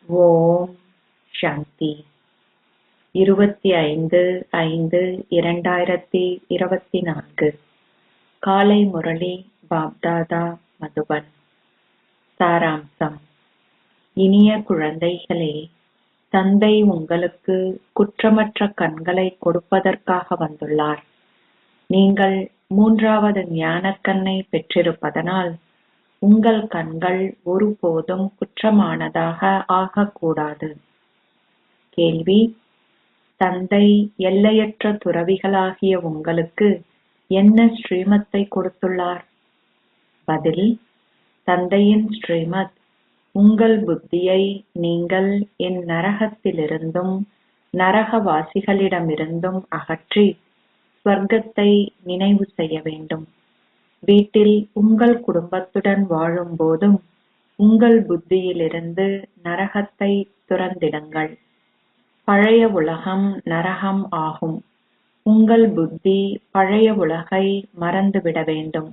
ஓம் சாந்தி. 25/5/2024 காலை முரளி பாப்தாதா மதுபன். சாராம்சம். இனிய குழந்தைகளே, தந்தை உங்களுக்கு குற்றமற்ற கண்களை கொடுப்பதற்காக வந்துள்ளார். நீங்கள் 3வது ஞானக்கண்ணை பெற்றிருப்பதனால் உங்கள் கண்கள் ஒருபோதும் குற்றமானதாக ஆகக்கூடாது. கேள்வி: தந்தை எல்லையற்ற துறவிகளாகிய உங்களுக்கு என்ன ஸ்ரீமத்தை கொடுத்துள்ளார்? பதில்: தந்தையின் ஸ்ரீமத் உங்கள் புத்தியை நீங்கள் நரகத்திலிருந்தும் நரகவாசிகளிடமிருந்தும் அகற்றி ஸ்வர்க்கத்தை நினைவு செய்ய வேண்டும். வீட்டில் உங்கள் குடும்பத்துடன் வாழும் போதும் உங்கள் புத்தியிலிருந்து நரகத்தை துறந்திடுங்கள். பழைய உலகம் நரகம் ஆகும். உங்கள் புத்தி பழைய உலகை மறந்துவிட வேண்டும்.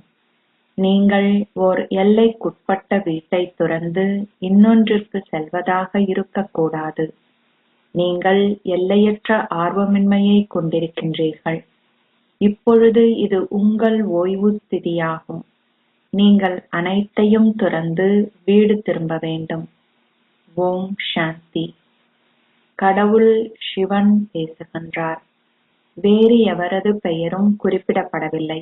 நீங்கள் ஓர் எல்லைக்குட்பட்ட வீட்டை துறந்து இன்னொன்றிற்கு செல்வதாக இருக்கக்கூடாது. நீங்கள் எல்லையற்ற ஆர்வமின்மையை கொண்டிருக்கின்றீர்கள். இப்பொழுது இது உங்கள் ஓய்வு ஸ்திதியாகும். நீங்கள் அனைத்தையும் துறந்து வீடு திரும்ப வேண்டும். ஓம் சாந்தி. கடவுள் சிவன் பேசுகின்றார். வேறு எவரது பெயரும் குறிப்பிடப்படவில்லை.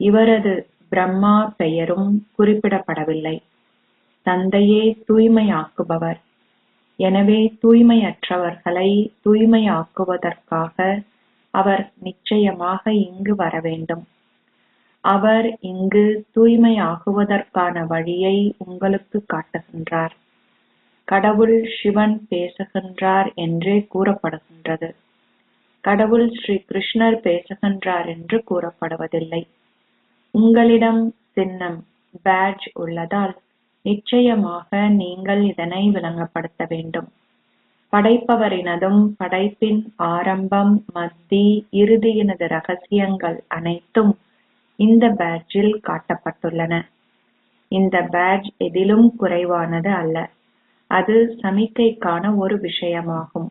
இவரது பிரம்மா பெயரும் குறிப்பிடப்படவில்லை. தந்தையே தூய்மையாக்குபவர். எனவே தூய்மையற்றவர்களை தூய்மையாக்குவதற்காக அவர் நிச்சயமாக இங்கு வர வேண்டும். அவர் இங்கு தூய்மையாகுவதற்கான வழியை உங்களுக்கு காட்டுகின்றார். கடவுள் சிவன் பேசுகின்றார் என்றே கூறப்படுகின்றது. கடவுள் ஸ்ரீ கிருஷ்ணர் பேசுகின்றார் என்று கூறப்படுவதில்லை. உங்களிடம் சின்னம் பேட்ஜ் உள்ளதால் நிச்சயமாக நீங்கள் இதனை விளங்கப்படுத்த வேண்டும். படைப்பவரினதும் படைப்பின் ஆரம்பம், மத்தி, இறுதியினது ரகசியங்கள் அனைத்தும் இந்த பேட்ஜில் காட்டப்பட்டுள்ளன. இந்த பேட்ஜ் எதிலும் குறைவானது அல்ல. அது சமிக்கைக்கான ஒரு விஷயமாகும்.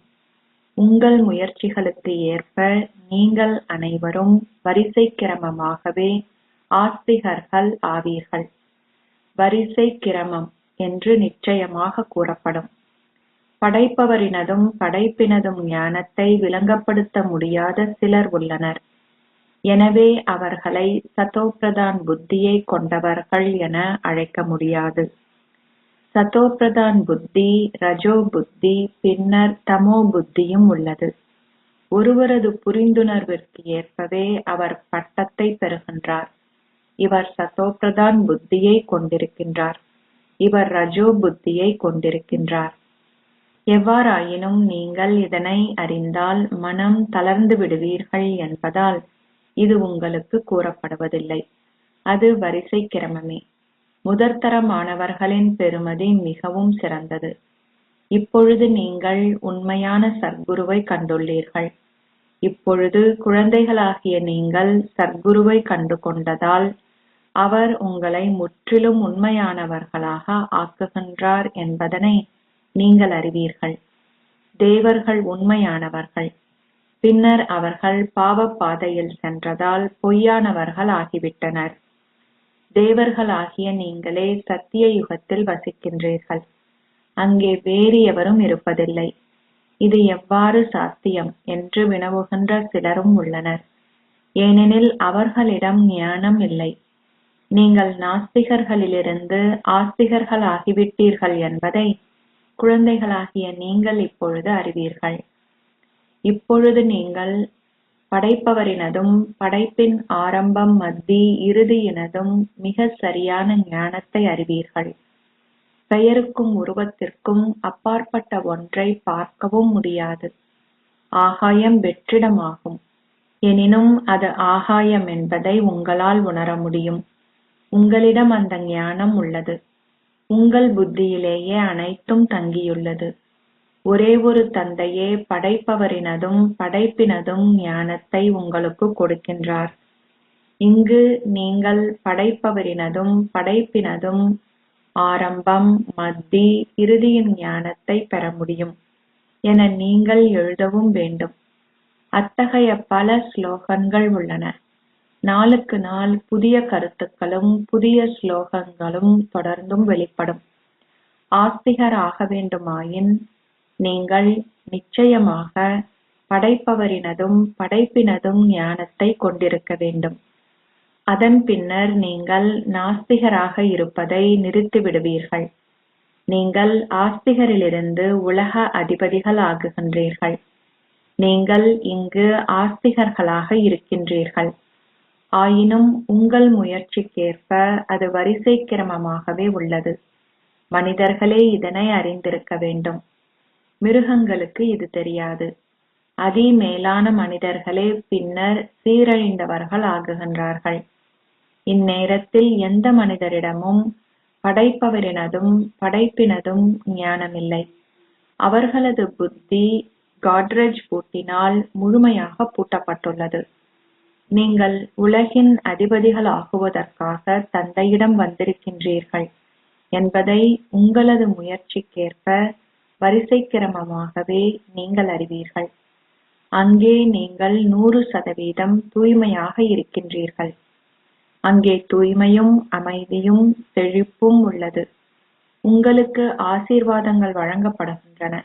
உங்கள் முயற்சிகளுக்கு ஏற்ப நீங்கள் அனைவரும் வரிசை கிரமமாகவே ஆஸ்திகர்கள் ஆவீர்கள். வரிசை கிரமம் என்று நிச்சயமாக கூறப்படும். படைப்பவரினதும் படைப்பினதும் ஞானத்தை விளங்கப்படுத்த முடியாத சிலர் உள்ளனர். எனவே அவர்களை சதோப்பிரதான் புத்தியை கொண்டவர்கள் என அழைக்க முடியாது. சதோப்பிரதான் புத்தி, ரஜோ புத்தி, பின்னர் தமோ புத்தியும் உள்ளது. ஒருவரது புரிந்துணர்விற்கு ஏற்பவே அவர் பட்டத்தை பெறுகின்றார். இவர் சதோப்பிரதான் புத்தியை கொண்டிருக்கின்றார். இவர் ரஜோ புத்தியை கொண்டிருக்கின்றார். எவ்வாறாயினும் நீங்கள் இதனை அறிந்தால் மனம் தளர்ந்து விடுவீர்கள் என்பதால் இது உங்களுக்கு கூறப்படுவதில்லை. அது வரிசை கிரமமே. முதற்தரமானவர்களின் பெறுமதி மிகவும் சிறந்தது. இப்பொழுது நீங்கள் உண்மையான சத்குருவை கண்டுள்ளீர்கள். இப்பொழுது குழந்தைகளாகிய நீங்கள் சத்குருவை கண்டு கொண்டதால் அவர் உங்களை முற்றிலும் உண்மையானவர்களாக ஆக்குகின்றார் என்பதனை நீங்கள் அறிவீர்கள். தேவர்கள் உண்மையானவர்கள். பின்னர் அவர்கள் பாவ பாதையில் சென்றதால் பொய்யானவர்கள் ஆகிவிட்டனர். தேவர்களாகிய நீங்களே சத்திய யுகத்தில் வசிக்கின்றீர்கள். அங்கே வேறு எவரும் இருப்பதில்லை. இது எவ்வாறு சாத்தியம் என்று வினவுகின்ற சிலரும் உள்ளனர். ஏனெனில் அவர்களிடம் ஞானம் இல்லை. நீங்கள் நாஸ்திகர்களிலிருந்து ஆஸ்திகர்கள் ஆகிவிட்டீர்கள் என்பதை குழந்தைகளாகிய நீங்கள் இப்பொழுது அறிவீர்கள். இப்பொழுது நீங்கள் படைப்பவரினதும் படைப்பின் ஆரம்பம், மத்தி, இறுதியினதும் மிக சரியான ஞானத்தை அறிவீர்கள். பெயருக்கும் உருவத்திற்கும் அப்பாற்பட்ட ஒன்றை பார்க்கவும் முடியாது. ஆகாயம் வெற்றிடமாகும். எனினும் அது ஆகாயம் என்பதை உங்களால் உணர முடியும். உங்களிடம் அந்த ஞானம் உள்ளது. உங்கள் புத்தியிலேயே அனைத்தும் தங்கியுள்ளது. ஒரே ஒரு தந்தையே படைப்பவரினதும் படைப்பினதும் ஞானத்தை உங்களுக்கு கொடுக்கின்றார். இங்கு நீங்கள் படைப்பவரினதும் படைப்பினதும் ஆரம்பம், மத்தி, இறுதியின் ஞானத்தை பெற முடியும் என நீங்கள் எழுதவும் வேண்டும். அத்தகைய பல ஸ்லோகங்கள் உள்ளன. நாளுக்கு நாள் புதிய கருத்துக்களும் புதிய ஸ்லோகங்களும் தொடர்ந்தும் வெளிப்படும். ஆஸ்திகர் ஆக வேண்டுமாயின் நீங்கள் நிச்சயமாக படைப்பவரினதும் படைப்பினதும் ஞானத்தை கொண்டிருக்க வேண்டும். அதன் பின்னர் நீங்கள் நாஸ்திகராக இருப்பதை நிறுத்திவிடுவீர்கள். நீங்கள் ஆஸ்திகரிலிருந்து உலக அதிபதிகள் ஆகுகின்றீர்கள். நீங்கள் இங்கு ஆஸ்திகர்களாக இருக்கின்றீர்கள். ஆயினும் உங்கள் முயற்சிக்கேற்ப அது வரிசை கிரமமாகவே உள்ளது. மனிதர்களே இதனை அறிந்திருக்க வேண்டும். மிருகங்களுக்கு இது தெரியாது. அதிமேலான மனிதர்களே பின்னர் சீரழிந்தவர்கள் ஆகுகின்றார்கள். இந்நேரத்தில் எந்த மனிதரிடமும் படைப்பவரினதும் படைப்பினதும் ஞானமில்லை. அவர்களது புத்தி காட்ரேஜ் பூட்டினால் முழுமையாக பூட்டப்பட்டுள்ளது. நீங்கள் உலகின் அதிபதிகள் ஆகுவதற்காக தந்தையிடம் வந்திருக்கின்றீர்கள் என்பதை உங்களது முயற்சிக்கேற்ப வரிசை கிரமமாகவே நீங்கள் அறிவீர்கள். அங்கே நீங்கள் 100% தூய்மையாக இருக்கின்றீர்கள். அங்கே தூய்மையும் அமைதியும் செழிப்பும் உள்ளது. உங்களுக்கு ஆசீர்வாதங்கள் வழங்கப்படுகின்றன.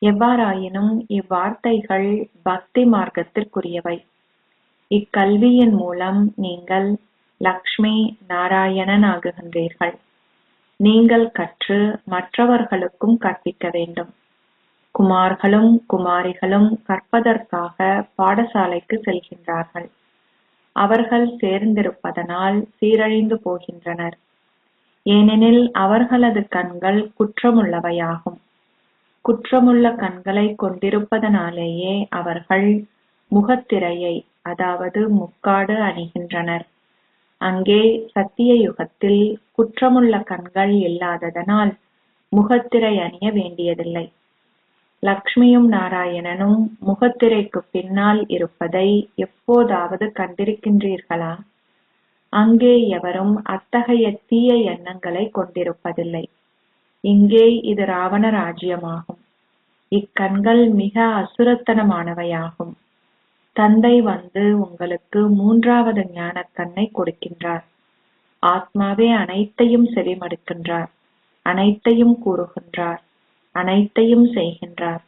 எவ்வாறாயினும் இவ்வார்த்தைகள் பக்தி மார்க்கத்திற்குரியவை. இக்கல்வியின் மூலம் நீங்கள் லக்ஷ்மி நாராயணன் ஆகுகின்றீர்கள். நீங்கள் கற்று மற்றவர்களுக்கும் கற்பிக்க வேண்டும். குமார்களும் குமாரிகளும் கற்பதற்காக பாடசாலைக்கு செல்கின்றார்கள். அவர்கள் சேர்ந்திருப்பதனால் சீரழிந்து போகின்றனர். ஏனெனில் அவர்களது கண்கள் குற்றமுள்ளவையாகும். குற்றமுள்ள கண்களை கொண்டிருப்பதனாலேயே அவர்கள் முகத்திரையை, அதாவது முக்காடு அணிகின்றனர். அங்கே சத்திய யுகத்தில் குற்றமுள்ள கண்கள் இல்லாததனால் முகத்திரை அணிய வேண்டியதில்லை. லக்ஷ்மியும் நாராயணனும் முகத்திரைக்கு பின்னால் இருப்பதை எப்போதாவது கண்டிருக்கின்றீர்களா? அங்கே எவரும் அத்தகைய தீய எண்ணங்களை கொண்டிருப்பதில்லை. இங்கே இது ராவண ராஜ்யமாகும். இக்கண்கள் மிக அசுரத்தனமானவையாகும். தந்தை வந்து உங்களுக்கு 3வது ஞானக்கண்ணை கொடுக்கின்றார். ஆத்மாவே அனைத்தையும் செவிமடுக்கின்றார், அனைத்தையும் கூறுகின்றார், அனைத்தையும் செய்கின்றார்.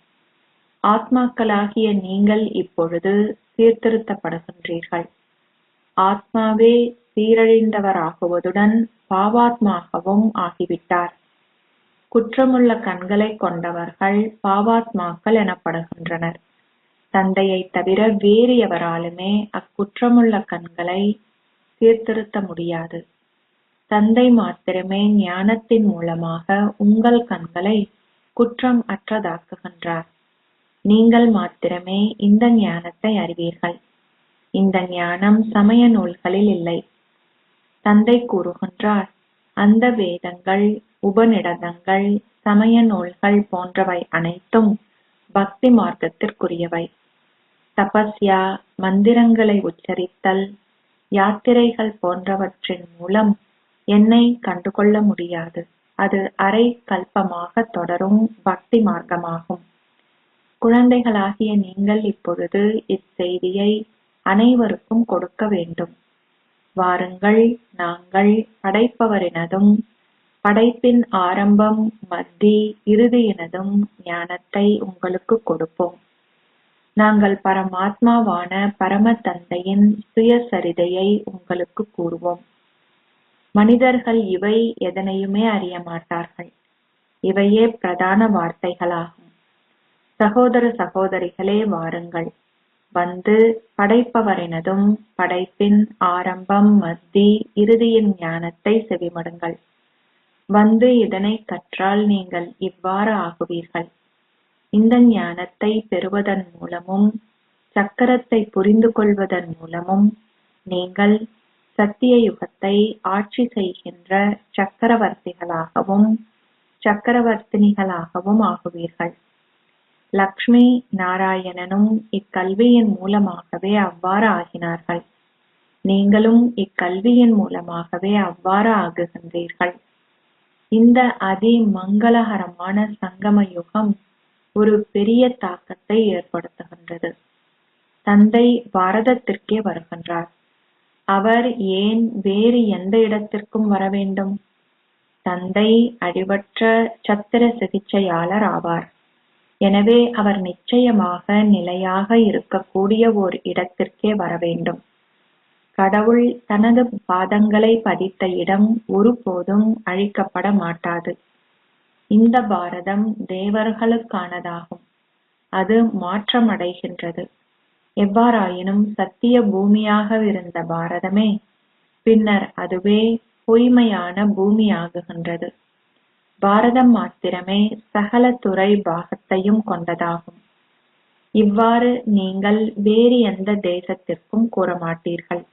ஆத்மாக்களாகிய நீங்கள் இப்பொழுது சீர்திருத்தப்படுகின்றீர்கள். ஆத்மாவே சீரழிந்தவராகுவதுடன் பாவாத்மாகவும் ஆகிவிட்டார். குற்றமுள்ள கண்களை கொண்டவர்கள் பாவாத்மாக்கள் எனப்படுகின்றனர். தந்தையை தவிர வேறு எவராலுமே அக்குற்றமுள்ள கண்களை சீர்திருத்த முடியாது. தந்தை மாத்திரமே ஞானத்தின் மூலமாக உங்கள் கண்களை குற்றம் அற்றதாக்குகின்றார். நீங்கள் மாத்திரமே இந்த ஞானத்தை அறிவீர்கள். இந்த ஞானம் சமய நூல்களில் இல்லை. தந்தை கூறுகின்றார், அந்த வேதங்கள், உபநிடதங்கள், சமய நூல்கள் போன்றவை அனைத்தும் பக்தி மார்க்கத்திற்குரியவை. தபஸ்யா, மந்திரங்களை உச்சரித்தல், யாத்திரைகள் போன்றவற்றின் மூலம் என்னை கண்டுகொள்ள முடியாது. அது அரை கல்பமாக தொடரும் பக்தி மார்க்கமாகும். குழந்தைகளாகிய நீங்கள் இப்பொழுது இச்செய்தியை அனைவருக்கும் கொடுக்க வேண்டும். வாருங்கள், நாங்கள் படைப்பவரினதும் படைப்பின் ஆரம்பம், மத்தி, இறுதியினதும் ஞானத்தை உங்களுக்கு கொடுப்போம். நாங்கள் பரமாத்மாவான பரம தந்தையின் சுயசரிதையை உங்களுக்கு கூறுவோம். மனிதர்கள் இவை எதனையுமே அறிய மாட்டார்கள். இவையே பிரதான வார்த்தைகளாகும். சகோதர சகோதரிகளே, வாருங்கள், வந்து படைப்பவரினதும் படைப்பின் ஆரம்பம், மத்தி, இறுதியின் ஞானத்தை செவிமடுங்கள். வந்து இதனை கற்றால் நீங்கள் இவ்வாறு ஆகுவீர்கள். இந்த ஞானத்தை பெறுவதன் மூலமும் சக்கரத்தை புரிந்து கொள்வதன் மூலமும் நீங்கள் சத்திய யுகத்தை ஆட்சி செய்கின்ற சக்கரவர்த்திகளாகவும் சக்கரவர்த்தினிகளாகவும் ஆகுவீர்கள். லக்ஷ்மி நாராயணனும் இக்கல்வியின் மூலமாகவே அவ்வாறு ஆகினார்கள். நீங்களும் இக்கல்வியின் மூலமாகவே அவ்வாறு ஆகுகின்றீர்கள். இந்த அதிமங்களகரமான சங்கம யுகம் ஒரு பெரிய தாக்கத்தை ஏற்படுத்துகின்றது. தந்தை பாரதத்திற்கே வருகின்றார். அவர் ஏன் வேறு எந்த இடத்திற்கும் வர வேண்டும்? தந்தை அழிவற்ற சத்திர சிகிச்சையாளர் ஆவார். எனவே அவர் நிச்சயமாக நிலையாக இருக்கக்கூடிய ஓர் இடத்திற்கே வர வேண்டும். கடவுள் தனது பாதங்களை பதித்த இடம் ஒருபோதும் அழிக்கப்பட மாட்டாது. இந்த பாரதம் தேவர்களுக்கானதாகும். அது மாற்றமடைகின்றது. எவ்வாறாயினும் சத்திய பூமியாக இருந்த பாரதமே பின்னர் அதுவே பொய்மையான பூமியாகுகின்றது. பாரதம் மாத்திரமே சகல துறை பாகத்தையும் கொண்டதாகும். இவ்வாறு நீங்கள் வேறு எந்த தேசத்திற்கும் கூற மாட்டீர்கள்.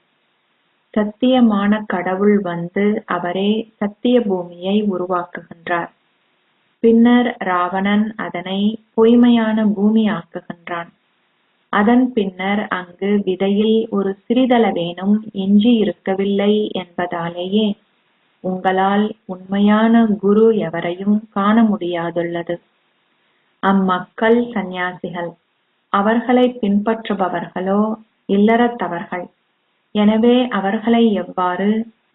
சத்தியமான கடவுள் வந்து அவரே சத்திய பூமியை உருவாக்குகின்றார். பின்னர் ராவணன் அதனை பொய்மையான பூமி ஆக்குகின்றான். அதன் பின்னர் அங்கு விதையில் ஒரு சிறிதளவேனும் எஞ்சி இருக்கவில்லை என்பதாலேயே உங்களால் உண்மையான குரு எவரையும் காண முடியாதுள்ளது. அம்மக்கள் சந்நியாசிகள். அவர்களை பின்பற்றுபவர்களோ இல்லறத்தவர்கள். எனவே அவர்களை எவ்வாறு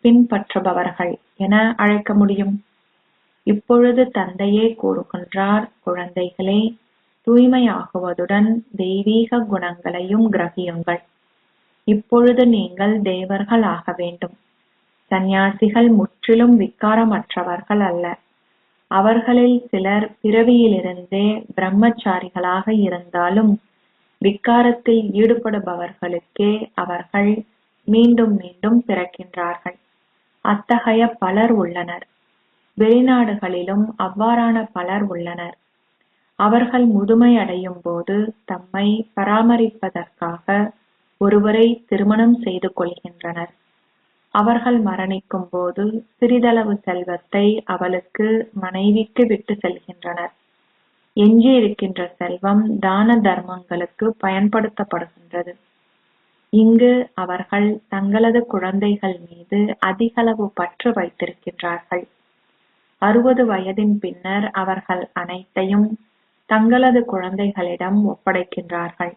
பின்பற்றுபவர்கள் என அழைக்க முடியும்? இப்பொழுது தந்தையே கூறுகின்றார், குழந்தைகளே, தூய்மையாகுவதுடன் தெய்வீக குணங்களையும் கிரகியுங்கள். இப்பொழுது நீங்கள் தேவர்கள் ஆக வேண்டும். சந்நியாசிகள் முற்றிலும் விக்காரமற்றவர்கள் அல்ல. அவர்களில் சிலர் பிறவியிலிருந்தே பிரம்மச்சாரிகளாக இருந்தாலும் விக்காரத்தில் ஈடுபடுபவர்களுக்கே அவர்கள் மீண்டும் மீண்டும் பிறக்கின்றார்கள். அத்தகைய பலர் உள்ளனர். வெளிநாடுகளிலும் அவ்வாறான பலர் உள்ளனர். அவர்கள் முதுமை அடையும் போது தம்மை பராமரிப்பதற்காக ஒருவரை திருமணம் செய்து கொள்கின்றனர். அவர்கள் மரணிக்கும் போது சிறிதளவு செல்வத்தை அவளுக்கு மனைவிக்கு விட்டு செல்கின்றனர். எஞ்சி இருக்கின்ற செல்வம் தான தர்மங்களுக்கு பயன்படுத்தப்படுகின்றது. இங்கு அவர்கள் தங்களது குழந்தைகள் மீது அதிகளவு பற்று வைத்திருக்கின்றார்கள். 60 வயதின் பின்னர் அவர்கள் அனைத்தையும் தங்களது குழந்தைகளிடம் ஒப்படைக்கின்றார்கள்.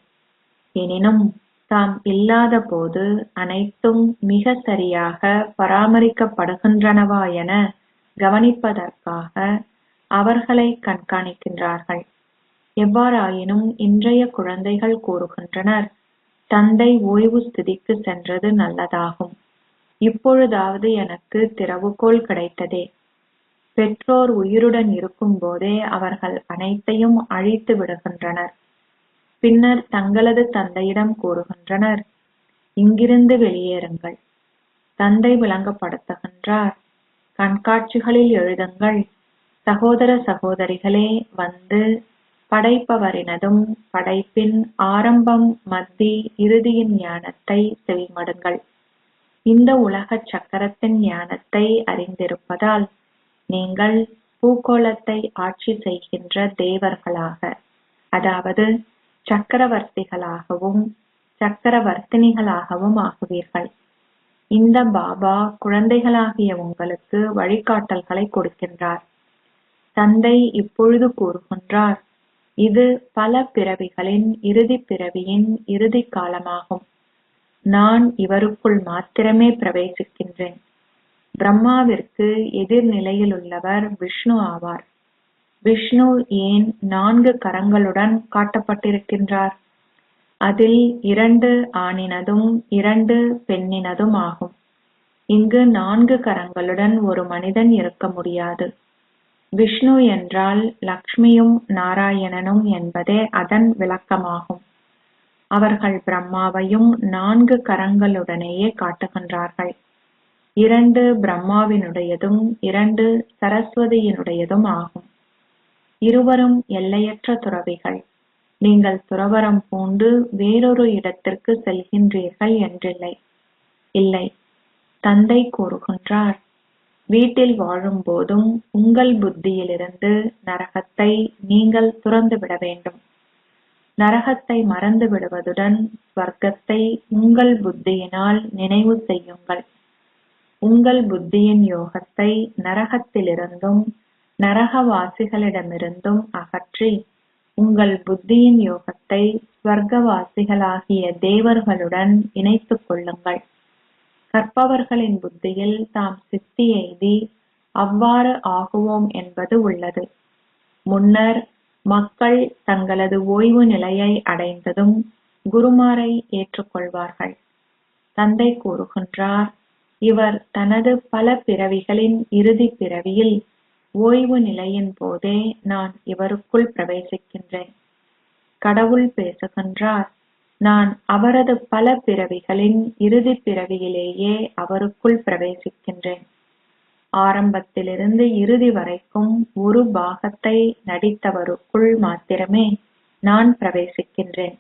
எனினும் தாம் இல்லாத போது அனைத்தும் மிக சரியாக பராமரிக்கப்படுகின்றனவா என கவனிப்பதற்காக அவர்களை கண்காணிக்கின்றார்கள். எவ்வாறாயினும் இன்றைய குழந்தைகள் கூறுகின்றனர், தந்தை ஓய்வு ஸ்திதிக்கு சென்றது நல்லதாகும். இப்பொழுதாவது எனக்கு திறவுகோல் கிடைத்ததே. பெற்றோர் உயிருடன் இருக்கும் போதே அவர்கள் அனைத்தையும் அழித்து விடுகின்றனர். பின்னர் தங்களது தந்தையிடம் கூறுகின்றனர், இங்கிருந்து வெளியேறுங்கள். தந்தை விளங்கப்படுத்துகின்றார், கண்காட்சிகளில் எழுதுங்கள். சகோதர சகோதரிகளே, வந்து படைப்பவரினதும் படைப்பின் ஆரம்பம் மத்தி இறுதியின் ஞானத்தை செவிமடுங்கள். இந்த உலக சக்கரத்தின் ஞானத்தை அறிந்திருப்பதால் நீங்கள் பூகோளத்தை ஆட்சி செய்கின்ற தேவர்களாக, அதாவது சக்கரவர்த்திகளாகவும் சக்கரவர்த்தினிகளாகவும் ஆகுவீர்கள். இந்த பாபா குழந்தைகளாகிய உங்களுக்கு வழிகாட்டல்களை கொடுக்கின்றார். தந்தை இப்பொழுது கூறுகின்றார், இது பல பிறவிகளின் இறுதி பிறவியின் இறுதி காலமாகும். நான் இவருக்குள் மாத்திரமே பிரவேசிக்கின்றேன். பிரம்மாவிற்கு எதிர்நிலையிலுள்ளவர் விஷ்ணு ஆவார். விஷ்ணு ஏன் 4 கரங்களுடன் காட்டப்பட்டிருக்கின்றார்? அதில் 2 ஆணினதும் 2 பெண்ணினதும் ஆகும். இங்கு 4 கரங்களுடன் ஒரு மனிதன் இருக்க முடியாது. விஷ்ணு என்றால் லக்ஷ்மியும் நாராயணனும் என்பதே அதன் விளக்கமாகும். அவர்கள் பிரம்மாவையும் 4 கரங்களுடனேயே காட்டுகின்றார்கள். 2 பிரம்மாவினுடையதும் 2 சரஸ்வதியினுடையதும் ஆகும். இருவரும் எல்லையற்ற துறவிகள். நீங்கள் துறவறம் பூண்டு வேறொரு இடத்திற்கு செல்கின்றீர்கள் என்றில்லை. இல்லை, தந்தை கூறுகின்றார், வீட்டில் வாழும் போதும் உங்கள் புத்தியிலிருந்து நரகத்தை நீங்கள் துறந்துவிட வேண்டும். நரகத்தை மறந்து விடுவதுடன் ஸ்வர்க்கத்தை உங்கள் புத்தியினால் நினைவு செய்யுங்கள். உங்கள் புத்தியின் யோகத்தை நரகத்திலிருந்தும் நரகவாசிகளிடமிருந்தும் அகற்றி உங்கள் புத்தியின் யோகத்தை ஸ்வர்க்கவாசிகளாகிய தேவர்களுடன் இணைத்துக் கொள்ளுங்கள். கற்பவர்களின் புத்தியில் தாம் சித்தி எய்தி அவ்வாறு ஆகுவோம் என்பது உள்ளது. முன்னர் மக்கள் தங்களது ஓய்வு நிலையை அடைந்ததும் குருமாரை ஏற்றுக்கொள்வார்கள். தந்தை கூறுகின்றார், இவர் தனது பல பிறவிகளின் இறுதி பிறவியில் ஓய்வு நிலையின் போதே நான் இவருக்குள் பிரவேசிக்கின்றேன். கடவுள் பேசுகின்றார், நான் அவரது பல பிறவிகளின் இறுதி பிறவியிலேயே அவருக்குள் பிரவேசிக்கின்றேன். ஆரம்பத்திலிருந்து இறுதி வரைக்கும் ஒரு பாகத்தை நடித்தவருக்குள் மாத்திரமே நான் பிரவேசிக்கின்றேன்.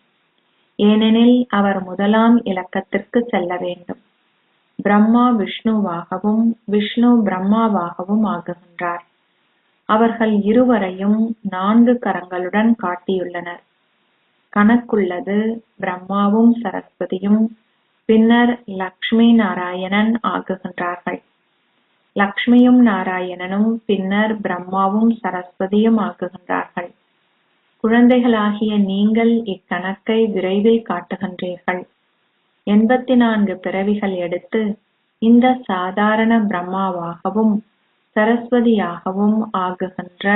ஏனெனில் அவர் முதலாம் இலக்கத்திற்கு செல்ல வேண்டும். பிரம்மா விஷ்ணுவாகவும் விஷ்ணு பிரம்மாவாகவும் ஆகுகின்றார். அவர்கள் இருவரையும் 4 கரங்களுடன் காட்டியுள்ளனர். கணக்குள்ளது பிரம்மாவும் சரஸ்வதியும் பின்னர் லக்ஷ்மி நாராயணன் ஆகுகின்றார்கள். லக்ஷ்மியும் நாராயணனும் பின்னர் பிரம்மாவும் சரஸ்வதியும் ஆகுகின்றார்கள். குழந்தைகளாகிய நீங்கள் இக்கணக்கை விரைவில் காட்டுகின்றீர்கள். 84 பிறவிகள் எடுத்து இந்த சாதாரண பிரம்மாவாகவும் சரஸ்வதியாகவும் ஆகுகின்ற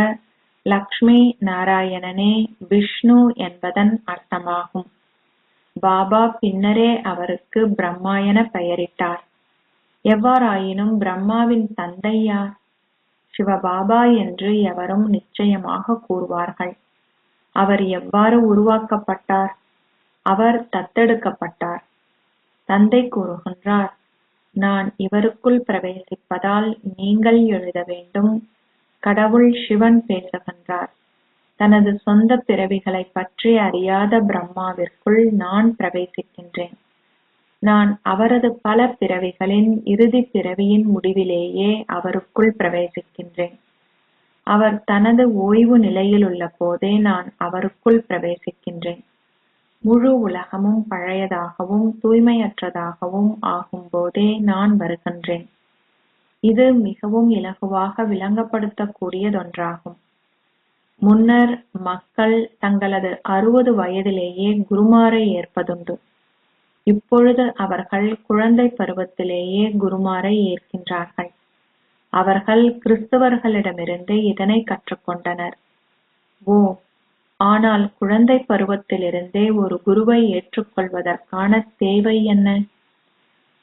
லக்ஷ்மி நாராயணனே விஷ்ணு என்பதன் அர்த்தமாகும். பாபா பின்னரே அவருக்கு பிரம்மா என பெயரிட்டார். எவ்வாறாயினும் பிரம்மாவின் தந்தை யார்? சிவபாபா என்று எவரும் நிச்சயமாக கூறுவார்கள். அவர் எவ்வாறு உருவாக்கப்பட்டார்? அவர் தத்தெடுக்கப்பட்டார். தந்தை கூறுகின்றார், நான் இவருக்குள் பிரவேசிப்பதால் நீங்கள் எழுத வேண்டும். கடவுள் சிவன் பேசுகின்றார், தனது சொந்த பிறவிகளை பற்றி அறியாத பிரம்மாவிற்குள் நான் பிரவேசிக்கின்றேன். நான் அவரது பல பிறவிகளின் இறுதி பிறவியின் முடிவிலேயே அவருக்குள் பிரவேசிக்கின்றேன். அவர் தனது ஓய்வு நிலையில் உள்ள போதே நான் அவருக்குள் பிரவேசிக்கின்றேன். முழு உலகமும் பழையதாகவும் தூய்மையற்றதாகவும் ஆகும்போதே நான் வருகின்றேன். இது மிகவும் இலகுவாக விளங்கப்படுத்தக்கூடியதொன்றாகும். முன்னர் மக்கள் தங்களது 60 வயதிலேயே குருமாரை ஏற்பதுண்டு. இப்பொழுது அவர்கள் குழந்தை பருவத்திலேயே குருமாரை ஏற்கின்றார்கள். அவர்கள் கிறிஸ்தவர்களிடமிருந்து இதனை கற்றுக்கொண்டனர். ஓ, ஆனால் குழந்தை பருவத்திலிருந்தே ஒரு குருவை ஏற்றுக்கொள்வதற்கான தேவை என்ன?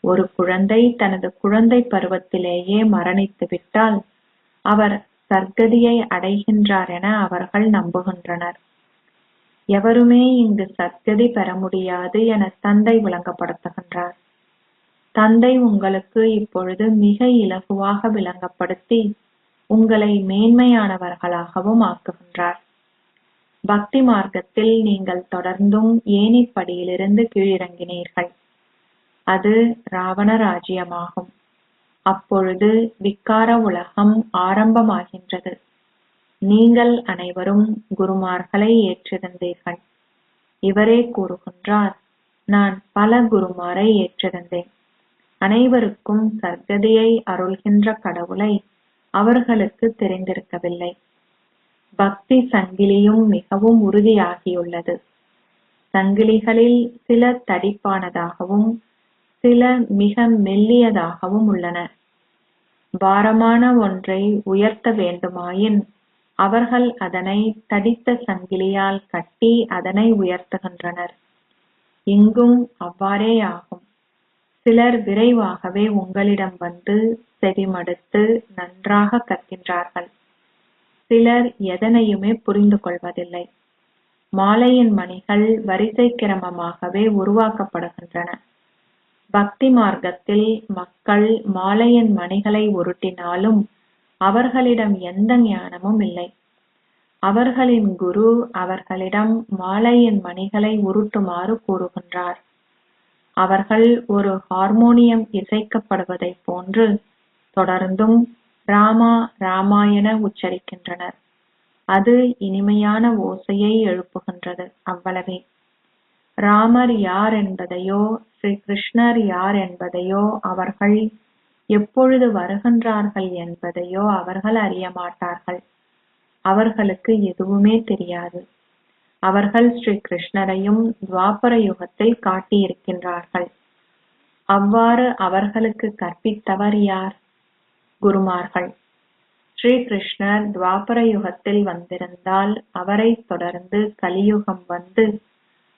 ஒரு குழந்தை தனது குழந்தை பருவத்திலேயே மரணித்துவிட்டால் அவர் சர்க்கதியை அடைகின்றார் என அவர்கள் நம்புகின்றனர். எவருமே இங்கு சர்க்கதி பெற முடியாது என தந்தை விளங்கப்படுத்துகின்றார். தந்தை உங்களுக்கு இப்பொழுது மிக இலகுவாக விளங்கப்படுத்தி உங்களை மேன்மையானவர்களாகவும் ஆக்குகின்றார். பக்தி மார்க்கத்தில் நீங்கள் தொடர்ந்தும் ஏணிப்படியிலிருந்து கீழிறங்கினீர்கள். அது ராவண ராஜ்யமாகும். அப்பொழுது விக்கார உலகம் ஆரம்பமாகின்றது. நீங்கள் அனைவரும் குருமார்களை ஏற்றிருந்தீர்கள். இவரே கூறுகின்றார், நான் பல குருமாரை ஏற்றிருந்தேன். அனைவருக்கும் சர்க்கதியை அருள்கின்ற கடவுளை அவர்களுக்கு தெரிந்திருக்கவில்லை. பக்தி சங்கிலியும் மிகவும் உறுதியாகியுள்ளது. சங்கிலிகளில் சில தடிப்பானதாகவும் சில மிக மெல்லியதாகவும் உள்ளன. பாரமான ஒன்றை உயர்த்த வேண்டுமாயின் அவர்கள் அதனை தடித்த சங்கிலியால் கட்டி அதனை உயர்த்துகின்றனர். இங்கும் அவ்வாறே ஆகும். சிலர் விரைவாகவே உங்களிடம் வந்து செவிமடுத்து நன்றாக கற்கின்றார்கள். சிலர் எதனையுமே புரிந்து கொள்வதில்லை. மாலையின் மணிகள் வரிசை கிரமமாகவே உருவாக்கப்படுகின்றன. பக்தி மார்க்கத்தில் மக்கள் மாலையின் மணிகளை உருட்டினாலும் அவர்களிடம் எந்த ஞானமும் இல்லை. அவர்களின் குரு அவர்களிடம் மாலையின் மணிகளை உருட்டுமாறு கூறுகின்றார். அவர்கள் ஒரு ஹார்மோனியம் இசைக்கப்படுவதைப் போன்று தொடர்ந்தும் ராமா ராமா என உச்சரிக்கின்றனர். அது இனிமையான ஓசையை எழுப்புகின்றது, அவ்வளவே. ராமர் யார் என்பதையோ ஸ்ரீ கிருஷ்ணர் யார் என்பதையோ அவர்கள் எப்பொழுது வருகின்றார்கள் என்பதையோ அவர்கள் அறிய மாட்டார்கள். அவர்களுக்கு எதுவுமே தெரியாது. அவர்கள் ஸ்ரீ கிருஷ்ணரையும் துவாபர யுகத்தில் காட்டியிருக்கின்றார்கள். அவ்வாறு அவர்களுக்கு கற்பித்தவர் யார்? குருமார்கள். ஸ்ரீ கிருஷ்ணர் துவாபர யுகத்தில் வந்திருந்தால் அவரைத் தொடர்ந்து கலியுகம் வந்து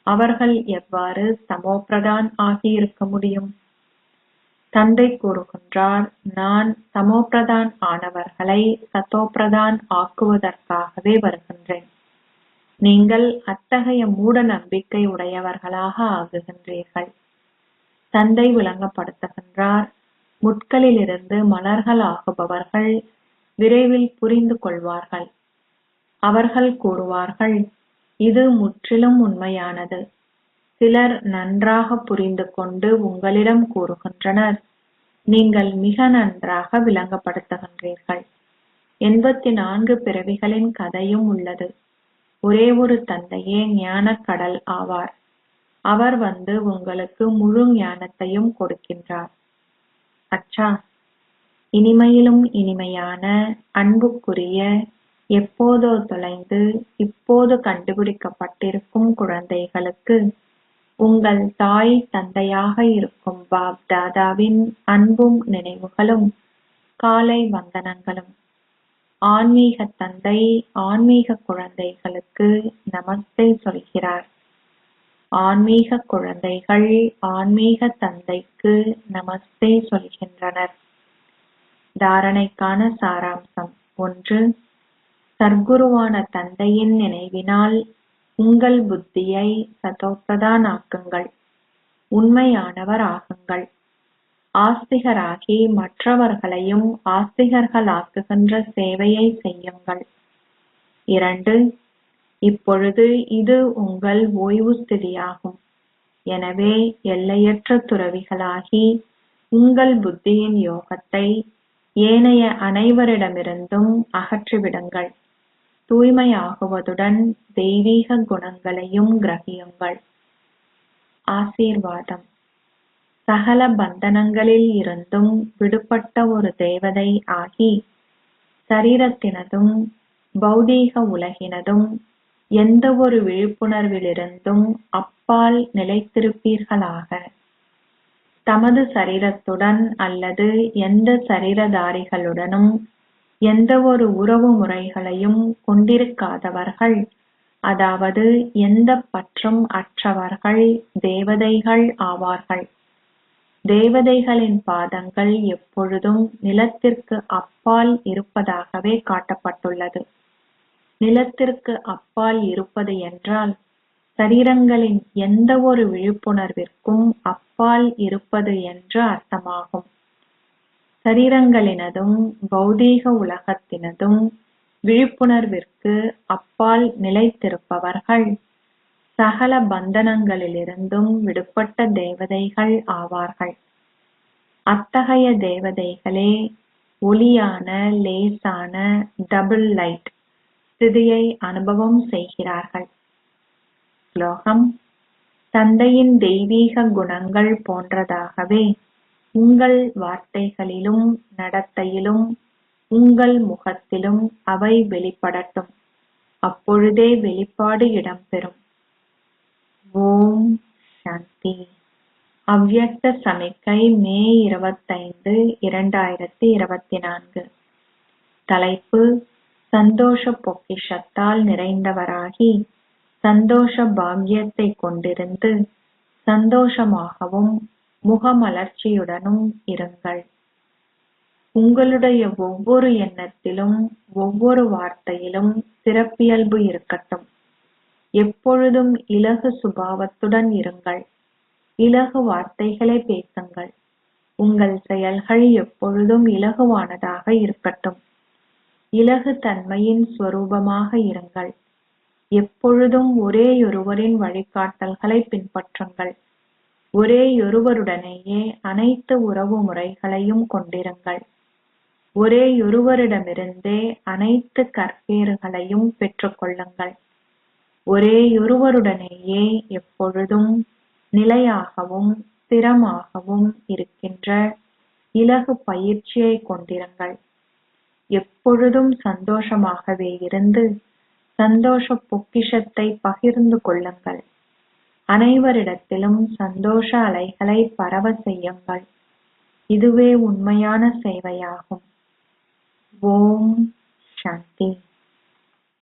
அவர்கள் எவ்வாறு தமோபிரதான் ஆகியிருக்க முடியும்? தந்தை கூறுகின்றார், நான் தமோபிரதான் ஆனவர்களை சதோபிரதான் ஆக்குவதற்காகவே வருகின்றேன். நீங்கள் அத்தகைய மூட நம்பிக்கை உடையவர்களாக ஆகுகின்றீர்கள். தந்தை விளங்கப்படுத்துகின்றார், முட்களிலிருந்து மலர்கள் ஆகுபவர்கள் விரைவில் புரிந்து கொள்வார்கள். அவர்கள் கூறுவார்கள், இது முற்றிலும் உண்மையானது. சிலர் நன்றாக புரிந்து கொண்டு உங்களிடம் கூறுகின்றனர், நீங்கள் மிக நன்றாக விளங்கப்படுத்துகின்றீர்கள். 84 பிறவிகளின் கதையும் உள்ளது. ஒரே ஒரு தந்தையே ஞானக் கடல் ஆவார். அவர் வந்து உங்களுக்கு முழு ஞானத்தையும் கொடுக்கின்றார். அச்சா, இனிமையிலும் இனிமையான அன்புக்குரிய, எப்போதோ தொலைந்து இப்போது கண்டுபிடிக்கப்பட்டிருக்கும் குழந்தைகளுக்கு உங்கள் தாய் தந்தையாக இருக்கும் பாப் தாதாவின் அன்பும் நினைவுகளும் காலை வந்தனங்களும். ஆன்மீக தந்தை ஆன்மீக குழந்தைகளுக்கு நமஸ்தே சொல்கிறார். ஆன்மீக குழந்தைகள் ஆன்மீக தந்தைக்கு நமஸ்தே சொல்கின்றனர். தாரணைக்கான சாராம்சம் 1. சர்க்குருவான தந்தையின் நினைவினால் உங்கள் புத்தியை சதோப்பிரதான் ஆக்குங்கள். உண்மையானவர் ஆகுங்கள். ஆஸ்திகராகி மற்றவர்களையும் ஆஸ்திகர்களாக்குகின்ற சேவையை செய்யுங்கள். 2. இப்பொழுது இது உங்கள் ஓய்வு ஸ்திதியாகும். எனவே எல்லையற்ற துறவிகளாகி உங்கள் புத்தியின் யோகத்தை ஏனைய அனைவரிடமிருந்தும் அகற்றிவிடுங்கள். தூய்மையாகுவதுடன் தெய்வீக குணங்களையும் கிரகியுங்கள். ஆசீர்வாதம். சகல பந்தனங்களில் இருந்தும் விடுபட்ட ஒரு தேவதை ஆகி சரீரத்தினதும் பௌதீக உலகினதும் எந்த ஒரு விழிப்புணர்விலிருந்தும் அப்பால் நிலைத்திருப்பீர்களாக. தமது சரீரத்துடன் அல்லது எந்த சரீரதாரிகளுடனும் எந்த ஒரு உறவு முறைகளையும் கொண்டிருக்காதவர்கள், அதாவது எந்த பற்றும் அற்றவர்கள் தேவதைகள் ஆவார்கள். தேவதைகளின் பாதங்கள் எப்பொழுதும் நிலத்திற்கு அப்பால் இருப்பதாகவே காட்டப்பட்டுள்ளது. நிலத்திற்கு அப்பால் இருப்பது என்றால் சரீரங்களின் எந்த ஒரு விழிப்புணர்விற்கும் அப்பால் இருப்பது என்று அர்த்தமாகும். சரீரங்களினதும் பௌதீக உலகத்தினதும் விழிப்புணர்விற்கு அப்பால் நிலைத்திருப்பவர்கள் சகல பந்தனங்களிலிருந்தும் விடுபட்ட தேவதைகள் ஆவார்கள். அத்தகைய தேவதைகளே ஒளியான லேசான டபுள் லைட் ஸ்திதியை அனுபவம் செய்கிறார்கள். ஸ்லோகம். தந்தையின் தெய்வீக குணங்கள் போன்றதாகவே உங்கள் வார்த்தைகளிலும் நடத்தையிலும் உங்கள் முகத்திலும் அவை வெளிப்படட்டும். அப்பொழுதே வெளிப்பாடு இடம்பெறும். ஓம் சாந்தி. அவ்யக்த சமிக்கை மே 25, 2024. தலைப்பு: சந்தோஷ பொக்கிஷத்தால் நிறைந்தவராகி சந்தோஷ பாக்கியத்தை கொண்டிருந்து சந்தோஷமாகவும் முகமலர்ச்சியுடனும் இருங்கள். உங்களுடைய ஒவ்வொரு எண்ணத்திலும் ஒவ்வொரு வார்த்தையிலும் சிறப்பியல்பு இருக்கட்டும். எப்பொழுதும் இலகு சுபாவத்துடன் இருங்கள். இலகு வார்த்தைகளை பேசுங்கள். உங்கள் செயல்கள் எப்பொழுதும் இலகுவானதாக இருக்கட்டும். இலகு தன்மையின் ஸ்வரூபமாக இருங்கள். எப்பொழுதும் ஒரேயொருவரின் வழிகாட்டல்களை பின்பற்றுங்கள். ஒரேயொருவருடனேயே அனைத்து உறவு முறைகளையும் கொண்டிருங்கள். ஒரேயொருவரிடமிருந்தே அனைத்து கற்பேறுகளையும் பெற்றுக்கொள்ளுங்கள். ஒரேயொருவருடனேயே எப்பொழுதும் நிலையாகவும் ஸ்திரமாகவும் இருக்கின்ற இலகு பயிற்சியை கொண்டிருங்கள். எப்பொழுதும் சந்தோஷமாகவே இருந்து சந்தோஷ பொக்கிஷத்தை பகிர்ந்து கொள்ளுங்கள். அனைவரிடத்திலும் சந்தோஷ அலைகளை பரவ செய்யுங்கள். இதுவே உண்மையான சேவையாகும். ஓம் சாந்தி.